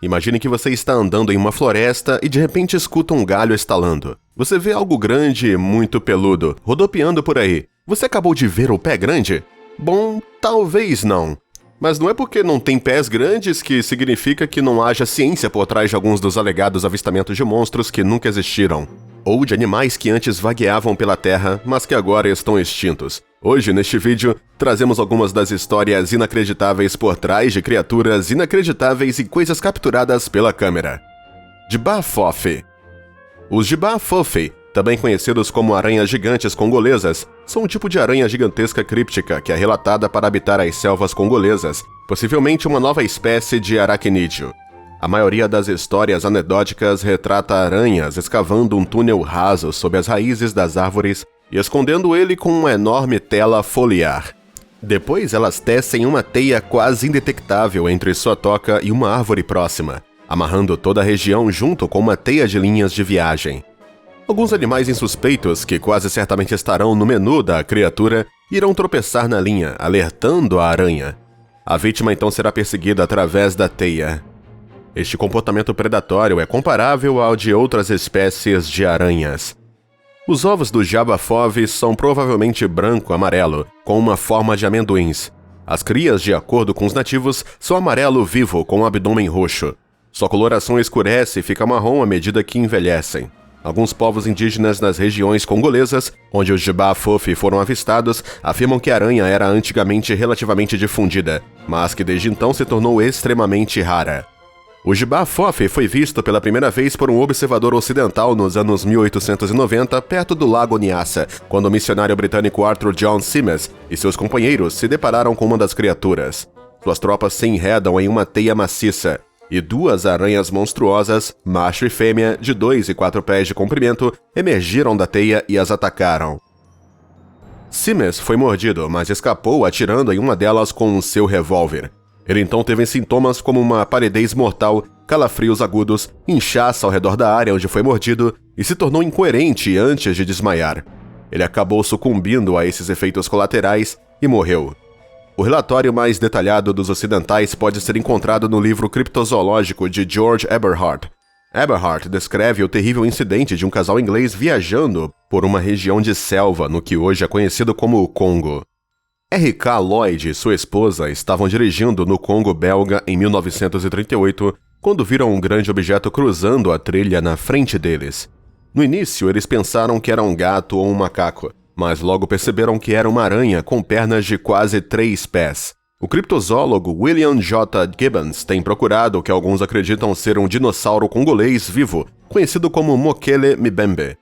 Imagine que você está andando em uma floresta e de repente escuta um galho estalando. Você vê algo grande e muito peludo, rodopiando por aí. Você acabou de ver o pé grande? Bom, talvez não. Mas não é porque não tem pés grandes que significa que não haja ciência por trás de alguns dos alegados avistamentos de monstros que nunca existiram. Ou de animais que antes vagueavam pela Terra, mas que agora estão extintos. Hoje, neste vídeo, trazemos algumas das histórias inacreditáveis por trás de criaturas inacreditáveis e coisas capturadas pela câmera. Jibaa-Fofi. Os Jibaa-Fofi, também conhecidos como aranhas gigantes congolesas, são um tipo de aranha gigantesca críptica que é relatada para habitar as selvas congolesas, possivelmente uma nova espécie de aracnídeo. A maioria das histórias anedóticas retrata aranhas escavando um túnel raso sob as raízes das árvores e escondendo ele com uma enorme tela foliar. Depois elas tecem uma teia quase indetectável entre sua toca e uma árvore próxima, amarrando toda a região junto com uma teia de linhas de viagem. Alguns animais insuspeitos, que quase certamente estarão no menu da criatura, irão tropeçar na linha, alertando a aranha. A vítima então será perseguida através da teia. Este comportamento predatório é comparável ao de outras espécies de aranhas. Os ovos do Jibaa-Fofi são provavelmente branco-amarelo, com uma forma de amendoins. As crias, de acordo com os nativos, são amarelo vivo com um abdômen roxo. Sua coloração escurece e fica marrom à medida que envelhecem. Alguns povos indígenas nas regiões congolesas, onde os Jibaa-Fofi foram avistados, afirmam que a aranha era antigamente relativamente difundida, mas que desde então se tornou extremamente rara. O Jibaa-Fofi foi visto pela primeira vez por um observador ocidental nos anos 1890, perto do Lago Nyassa, quando o missionário britânico Arthur John Sims e seus companheiros se depararam com uma das criaturas. Suas tropas se enredam em uma teia maciça, e duas aranhas monstruosas, macho e fêmea, de 2 e 4 pés de comprimento, emergiram da teia e as atacaram. Sims foi mordido, mas escapou atirando em uma delas com seu revólver. Ele então teve sintomas como uma palidez mortal, calafrios agudos, inchaço ao redor da área onde foi mordido e se tornou incoerente antes de desmaiar. Ele acabou sucumbindo a esses efeitos colaterais e morreu. O relatório mais detalhado dos ocidentais pode ser encontrado no livro criptozoológico de George Eberhard. Eberhard descreve o terrível incidente de um casal inglês viajando por uma região de selva no que hoje é conhecido como o Congo. R.K. Lloyd e sua esposa estavam dirigindo no Congo belga em 1938, quando viram um grande objeto cruzando a trilha na frente deles. No início, eles pensaram que era um gato ou um macaco, mas logo perceberam que era uma aranha com pernas de quase 3 pés. O criptozoólogo William J. Gibbons tem procurado o que alguns acreditam ser um dinossauro congolês vivo, conhecido como Mokele Mbembe.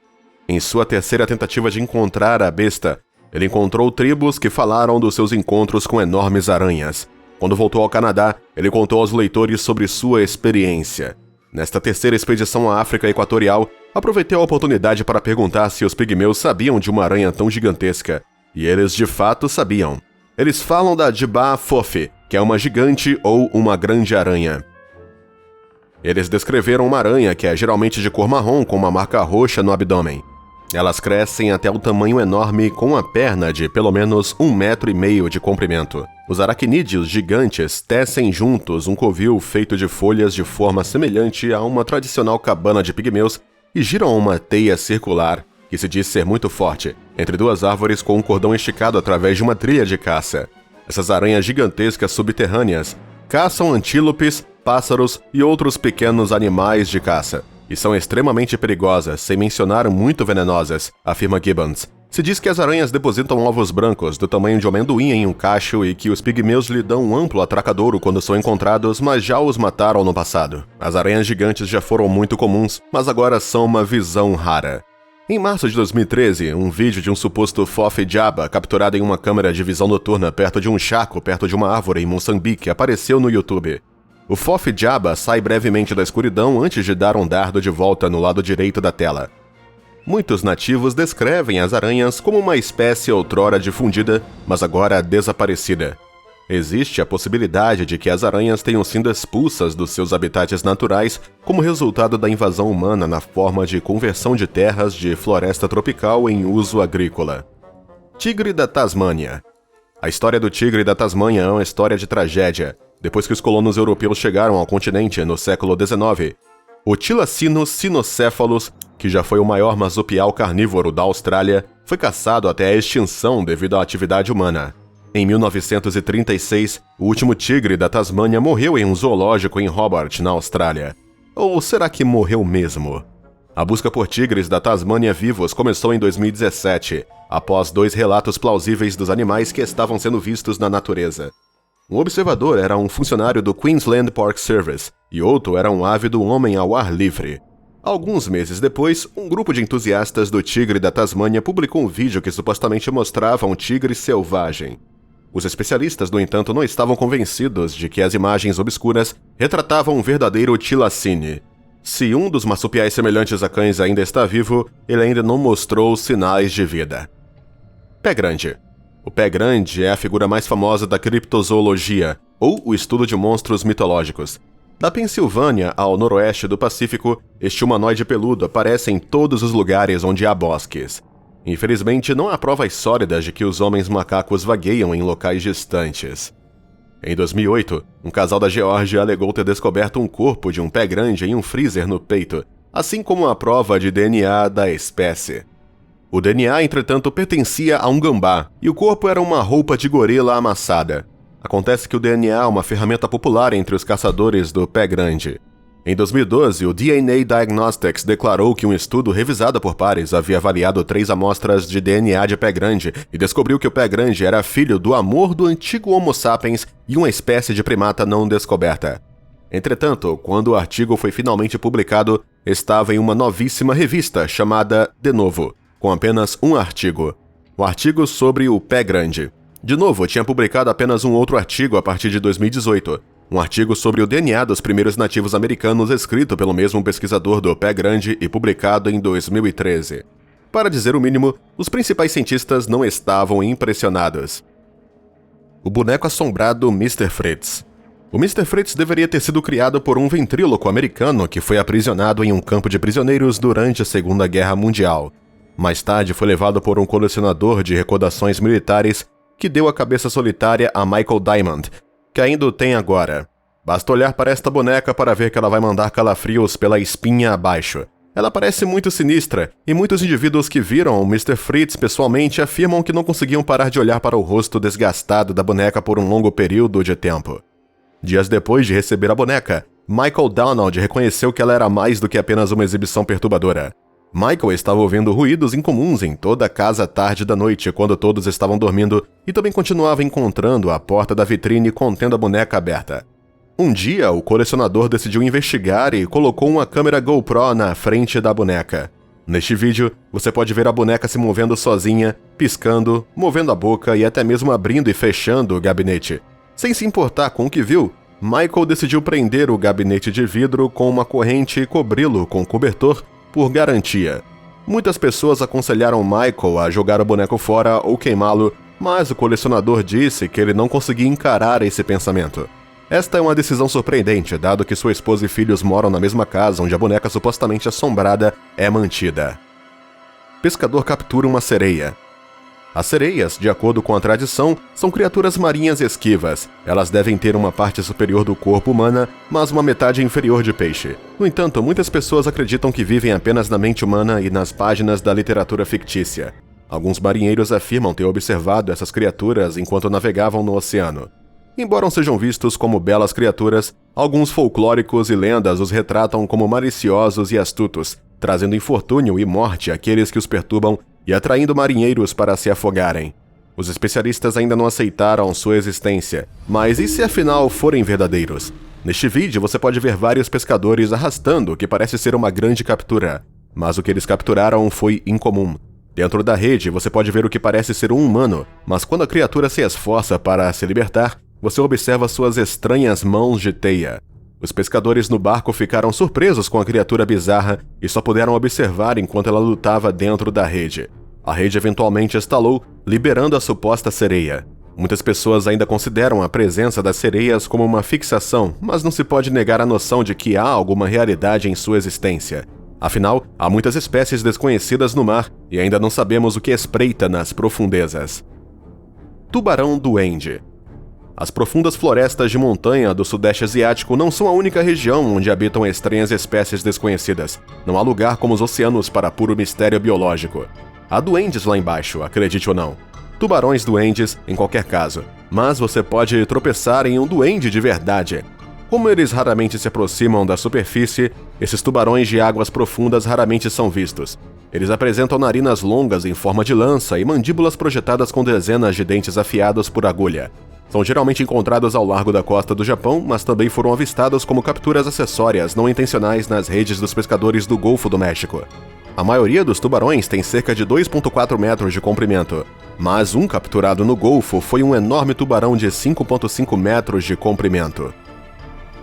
Em sua terceira tentativa de encontrar a besta, ele encontrou tribos que falaram dos seus encontros com enormes aranhas. Quando voltou ao Canadá, ele contou aos leitores sobre sua experiência. Nesta terceira expedição à África Equatorial, aproveitei a oportunidade para perguntar se os pigmeus sabiam de uma aranha tão gigantesca. E eles de fato sabiam. Eles falam da Jibaa-Fofi, que é uma gigante ou uma grande aranha. Eles descreveram uma aranha que é geralmente de cor marrom com uma marca roxa no abdômen. Elas crescem até um tamanho enorme com uma perna de pelo menos 1,5 metros de comprimento. Os aracnídeos gigantes tecem juntos um covil feito de folhas de forma semelhante a uma tradicional cabana de pigmeus e giram uma teia circular, que se diz ser muito forte, entre duas árvores com um cordão esticado através de uma trilha de caça. Essas aranhas gigantescas subterrâneas caçam antílopes, pássaros e outros pequenos animais de caça. E são extremamente perigosas, sem mencionar muito venenosas, afirma Gibbons. Se diz que as aranhas depositam ovos brancos do tamanho de um amendoim em um cacho e que os pigmeus lhe dão um amplo atracadouro quando são encontrados, mas já os mataram no passado. As aranhas gigantes já foram muito comuns, mas agora são uma visão rara. Em março de 2013, um vídeo de um suposto Fofi-Jaba capturado em uma câmera de visão noturna perto de um charco perto de uma árvore em Moçambique apareceu no YouTube. O Fofi-Jaba sai brevemente da escuridão antes de dar um dardo de volta no lado direito da tela. Muitos nativos descrevem as aranhas como uma espécie outrora difundida, mas agora desaparecida. Existe a possibilidade de que as aranhas tenham sido expulsas dos seus habitats naturais como resultado da invasão humana na forma de conversão de terras de floresta tropical em uso agrícola. Tigre da Tasmânia. A história do tigre da Tasmânia é uma história de tragédia. Depois que os colonos europeus chegaram ao continente no século XIX, o Thylacinus cynocephalus, que já foi o maior marsupial carnívoro da Austrália, foi caçado até a extinção devido à atividade humana. Em 1936, o último tigre da Tasmânia morreu em um zoológico em Hobart, na Austrália. Ou será que morreu mesmo? A busca por tigres da Tasmânia vivos começou em 2017, após 2 relatos plausíveis dos animais que estavam sendo vistos na natureza. Um observador era um funcionário do Queensland Park Service e outro era um ávido homem ao ar livre. Alguns meses depois, um grupo de entusiastas do tigre da Tasmânia publicou um vídeo que supostamente mostrava um tigre selvagem. Os especialistas, no entanto, não estavam convencidos de que as imagens obscuras retratavam um verdadeiro Thylacine. Se um dos marsupiais semelhantes a cães ainda está vivo, ele ainda não mostrou sinais de vida. Pé grande. O pé grande é a figura mais famosa da criptozoologia, ou o estudo de monstros mitológicos. Da Pensilvânia ao noroeste do Pacífico, este humanoide peludo aparece em todos os lugares onde há bosques. Infelizmente, não há provas sólidas de que os homens macacos vagueiam em locais distantes. Em 2008, um casal da Geórgia alegou ter descoberto um corpo de um pé grande em um freezer no peito, assim como a prova de DNA da espécie. O DNA, entretanto, pertencia a um gambá, e o corpo era uma roupa de gorila amassada. Acontece que o DNA é uma ferramenta popular entre os caçadores do pé grande. Em 2012, o DNA Diagnostics declarou que um estudo revisado por pares havia avaliado 3 amostras de DNA de pé grande e descobriu que o pé grande era filho do amor do antigo Homo sapiens e uma espécie de primata não descoberta. Entretanto, quando o artigo foi finalmente publicado, estava em uma novíssima revista chamada De Novo, com apenas um artigo. O artigo sobre o pé grande. De Novo tinha publicado apenas um outro artigo a partir de 2018, um artigo sobre o DNA dos primeiros nativos americanos escrito pelo mesmo pesquisador do pé grande e publicado em 2013. Para dizer o mínimo, os principais cientistas não estavam impressionados. O boneco assombrado Mr. Fritz. O Mr. Fritz deveria ter sido criado por um ventríloco americano que foi aprisionado em um campo de prisioneiros durante a Segunda Guerra Mundial. Mais tarde foi levado por um colecionador de recordações militares que deu a cabeça solitária a Michael Diamond, que ainda o tem agora. Basta olhar para esta boneca para ver que ela vai mandar calafrios pela espinha abaixo. Ela parece muito sinistra, e muitos indivíduos que viram o Mr. Fritz pessoalmente afirmam que não conseguiam parar de olhar para o rosto desgastado da boneca por um longo período de tempo. Dias depois de receber a boneca, Michael Donald reconheceu que ela era mais do que apenas uma exibição perturbadora. Michael estava ouvindo ruídos incomuns em toda a casa tarde da noite quando todos estavam dormindo e também continuava encontrando a porta da vitrine contendo a boneca aberta. Um dia, o colecionador decidiu investigar e colocou uma câmera GoPro na frente da boneca. Neste vídeo, você pode ver a boneca se movendo sozinha, piscando, movendo a boca e até mesmo abrindo e fechando o gabinete. Sem se importar com o que viu, Michael decidiu prender o gabinete de vidro com uma corrente e cobri-lo com cobertor por garantia. Muitas pessoas aconselharam Michael a jogar o boneco fora ou queimá-lo, mas o colecionador disse que ele não conseguia encarar esse pensamento. Esta é uma decisão surpreendente, dado que sua esposa e filhos moram na mesma casa onde a boneca supostamente assombrada é mantida. Pescador captura uma sereia. As sereias, de acordo com a tradição, são criaturas marinhas esquivas. Elas devem ter uma parte superior do corpo humana, mas uma metade inferior de peixe. No entanto, muitas pessoas acreditam que vivem apenas na mente humana e nas páginas da literatura fictícia. Alguns marinheiros afirmam ter observado essas criaturas enquanto navegavam no oceano. Embora não sejam vistos como belas criaturas, alguns folclóricos e lendas os retratam como maliciosos e astutos, trazendo infortúnio e morte àqueles que os perturbam e atraindo marinheiros para se afogarem. Os especialistas ainda não aceitaram sua existência, mas e se afinal forem verdadeiros? Neste vídeo você pode ver vários pescadores arrastando o que parece ser uma grande captura, mas o que eles capturaram foi incomum. Dentro da rede você pode ver o que parece ser um humano, mas quando a criatura se esforça para se libertar, você observa suas estranhas mãos de teia. Os pescadores no barco ficaram surpresos com a criatura bizarra e só puderam observar enquanto ela lutava dentro da rede. A rede eventualmente estalou, liberando a suposta sereia. Muitas pessoas ainda consideram a presença das sereias como uma fixação, mas não se pode negar a noção de que há alguma realidade em sua existência. Afinal, há muitas espécies desconhecidas no mar e ainda não sabemos o que espreita nas profundezas. Tubarão-duende. As profundas florestas de montanha do Sudeste Asiático não são a única região onde habitam estranhas espécies desconhecidas. Não há lugar como os oceanos para puro mistério biológico. Há duendes lá embaixo, acredite ou não. Tubarões-duendes, em qualquer caso. Mas você pode tropeçar em um duende de verdade. Como eles raramente se aproximam da superfície, esses tubarões de águas profundas raramente são vistos. Eles apresentam narinas longas em forma de lança e mandíbulas projetadas com dezenas de dentes afiados por agulha. São geralmente encontrados ao largo da costa do Japão, mas também foram avistados como capturas acessórias não intencionais nas redes dos pescadores do Golfo do México. A maioria dos tubarões tem cerca de 2,4 metros de comprimento, mas um capturado no Golfo foi um enorme tubarão de 5,5 metros de comprimento.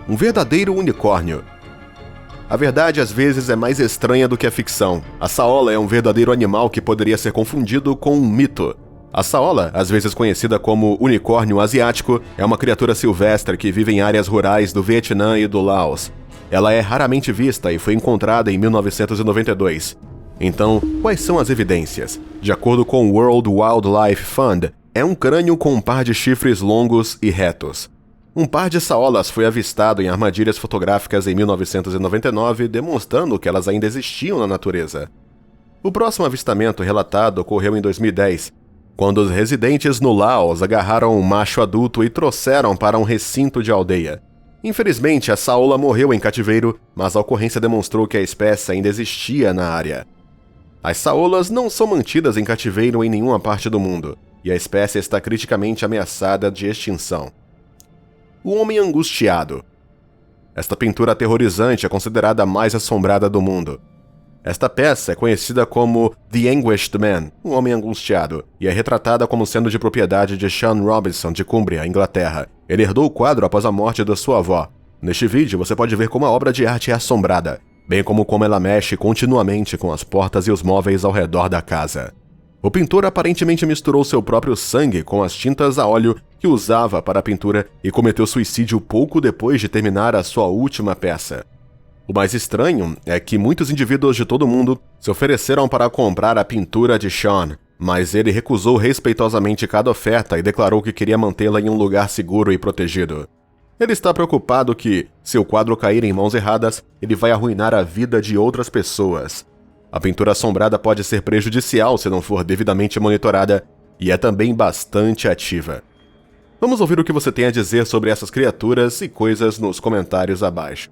Um verdadeiro unicórnio. A verdade às vezes é mais estranha do que a ficção. A saola é um verdadeiro animal que poderia ser confundido com um mito. A saola, às vezes conhecida como unicórnio asiático, é uma criatura silvestre que vive em áreas rurais do Vietnã e do Laos. Ela é raramente vista e foi encontrada em 1992. Então, quais são as evidências? De acordo com o World Wildlife Fund, é um crânio com um par de chifres longos e retos. Um par de saolas foi avistado em armadilhas fotográficas em 1999, demonstrando que elas ainda existiam na natureza. O próximo avistamento relatado ocorreu em 2010, quando os residentes no Laos agarraram um macho adulto e trouxeram para um recinto de aldeia. Infelizmente, a saola morreu em cativeiro, mas a ocorrência demonstrou que a espécie ainda existia na área. As saolas não são mantidas em cativeiro em nenhuma parte do mundo, e a espécie está criticamente ameaçada de extinção. O Homem Angustiado. Esta pintura aterrorizante é considerada a mais assombrada do mundo. Esta peça é conhecida como The Anguished Man, o Homem Angustiado, e é retratada como sendo de propriedade de Sean Robinson, de Cumbria, Inglaterra. Ele herdou o quadro após a morte da sua avó. Neste vídeo você pode ver como a obra de arte é assombrada, bem como ela mexe continuamente com as portas e os móveis ao redor da casa. O pintor aparentemente misturou seu próprio sangue com as tintas a óleo que usava para a pintura e cometeu suicídio pouco depois de terminar a sua última peça. O mais estranho é que muitos indivíduos de todo o mundo se ofereceram para comprar a pintura de Sean, mas ele recusou respeitosamente cada oferta e declarou que queria mantê-la em um lugar seguro e protegido. Ele está preocupado que, se o quadro cair em mãos erradas, ele vai arruinar a vida de outras pessoas. A pintura assombrada pode ser prejudicial se não for devidamente monitorada e é também bastante ativa. Vamos ouvir o que você tem a dizer sobre essas criaturas e coisas nos comentários abaixo.